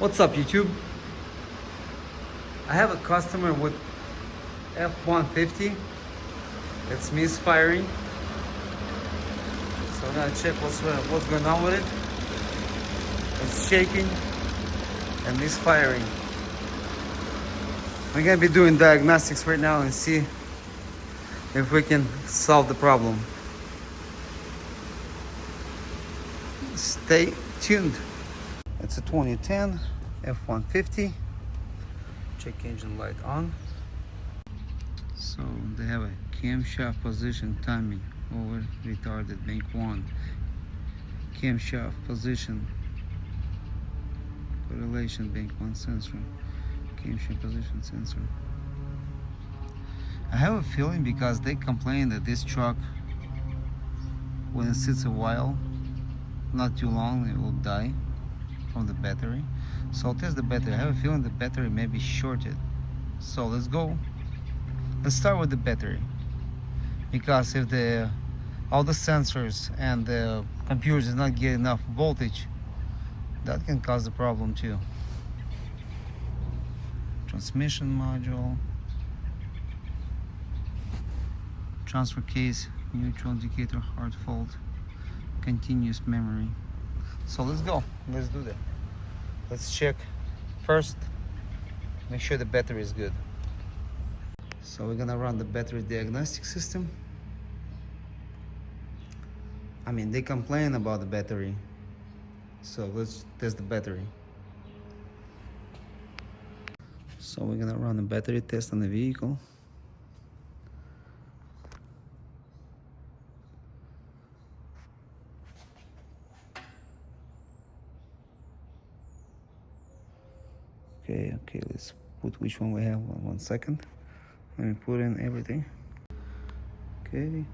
What's up, YouTube? I have a customer with F-150. It's misfiring. So I'm gonna check what's going on with it. It's shaking and misfiring. We're gonna be doing diagnostics right now and see if we can solve the problem. Stay tuned. It's a 2010 F-150. Check engine light on. So they have a camshaft position timing over retarded bank 1. Camshaft position correlation bank 1 sensor. Camshaft position sensor. I have a feeling because they complain that this truck, when it sits a while, not too long, it will die from the battery. So I'll test the battery. I have a feeling the battery may be shorted. So let's go. Let's start with the battery, because if all the sensors and the computers is not getting enough voltage, that can cause the problem too. Transmission module, transfer case, neutral indicator, hard fault, continuous memory. So let's go. Let's do that. Let's check first. Make sure the battery is good. So we're gonna run the battery diagnostic system. I mean, they complain about the battery, so let's test the battery. So we're gonna run a battery test on the vehicle. Okay, let's put which one we have. 1 second. Let me put in everything. Okay.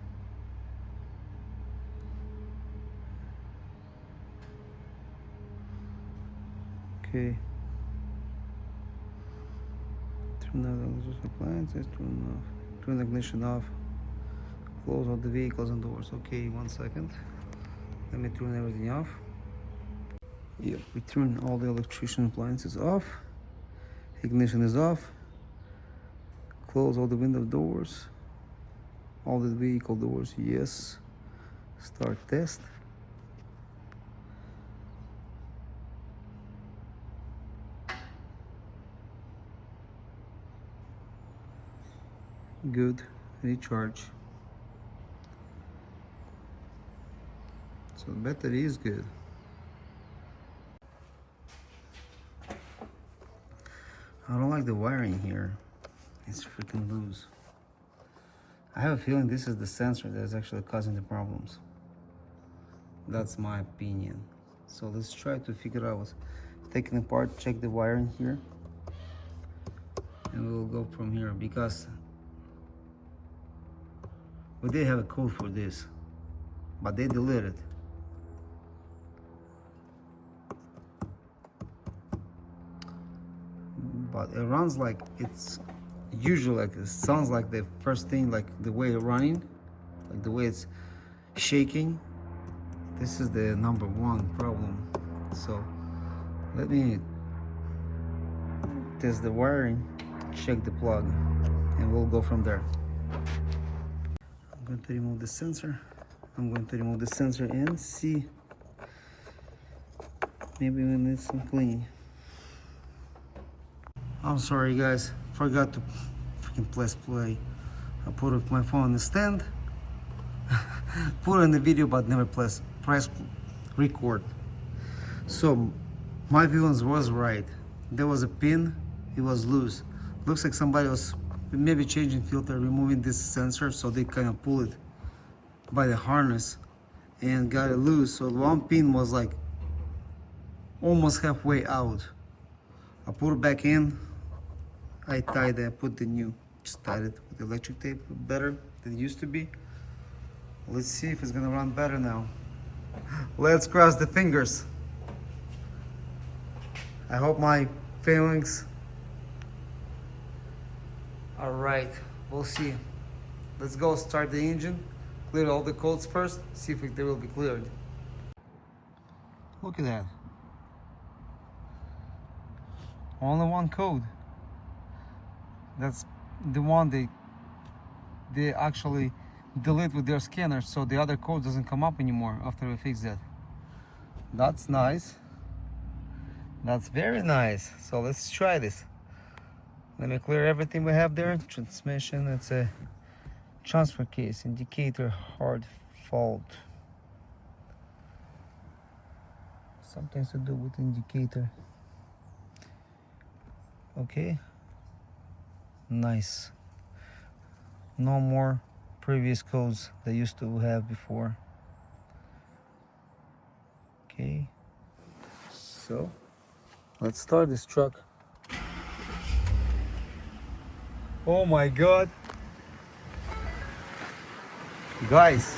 Okay. Turn off the appliances, turn the ignition off. Close all the vehicles and doors. Okay, 1 second. Let me turn everything off. Yep, we turn all the electrician appliances off. Ignition is off. Close all the window doors. All the vehicle doors, yes. Start test. Good. Recharge. So the battery is good. I don't like the wiring here. It's freaking loose. I have a feeling this is the sensor that is actually causing the problems. That's my opinion. So let's try to figure out what's taking apart, check the wiring here. And we'll go from here, because we did have a code for this, but they deleted it. But it runs like it's usually, like it sounds like the first thing, like the way it's running, like the way it's shaking. This is the #1 problem. So let me test the wiring, check the plug, and we'll go from there. I'm going to remove the sensor. And see, maybe we need some cleaning. I'm sorry guys, forgot to freaking press play. I put my phone on the stand, put it in the video, but never press record. So my feelings was right. There was a pin, it was loose. Looks like somebody was maybe changing filter, removing this sensor, so they kind of pull it by the harness and got it loose. So one pin was like almost halfway out. I put it back in. I tied it, I put the new, just tied it with electric tape, better than it used to be. Let's see if it's gonna run better now. Let's cross the fingers. I hope my feelings are right. We'll see. Let's go start the engine, clear all the codes first, see if they will be cleared. Look at that. Only one code. That's the one they actually delete with their scanner, so the other code doesn't come up anymore after we fix that. That's nice. That's very nice. So let's try this. Let me clear everything we have there. Transmission, it's a transfer case, indicator hard fault. Something to do with indicator. Okay. Nice. No more previous codes they used to have before. Okay. So let's start this truck. Oh my God. Guys,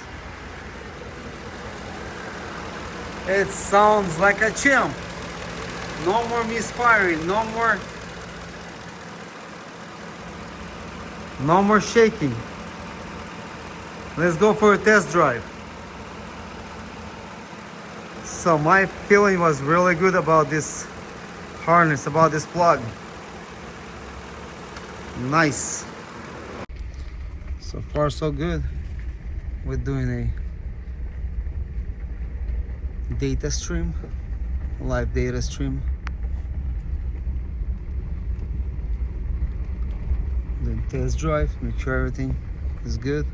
it sounds like a champ. No more misfiring, no more shaking. Let's go for a test drive. So my feeling was really good about this harness, about this plug. Nice. So far so good. We're doing a data stream, live data stream. Then test drive, make sure everything is good.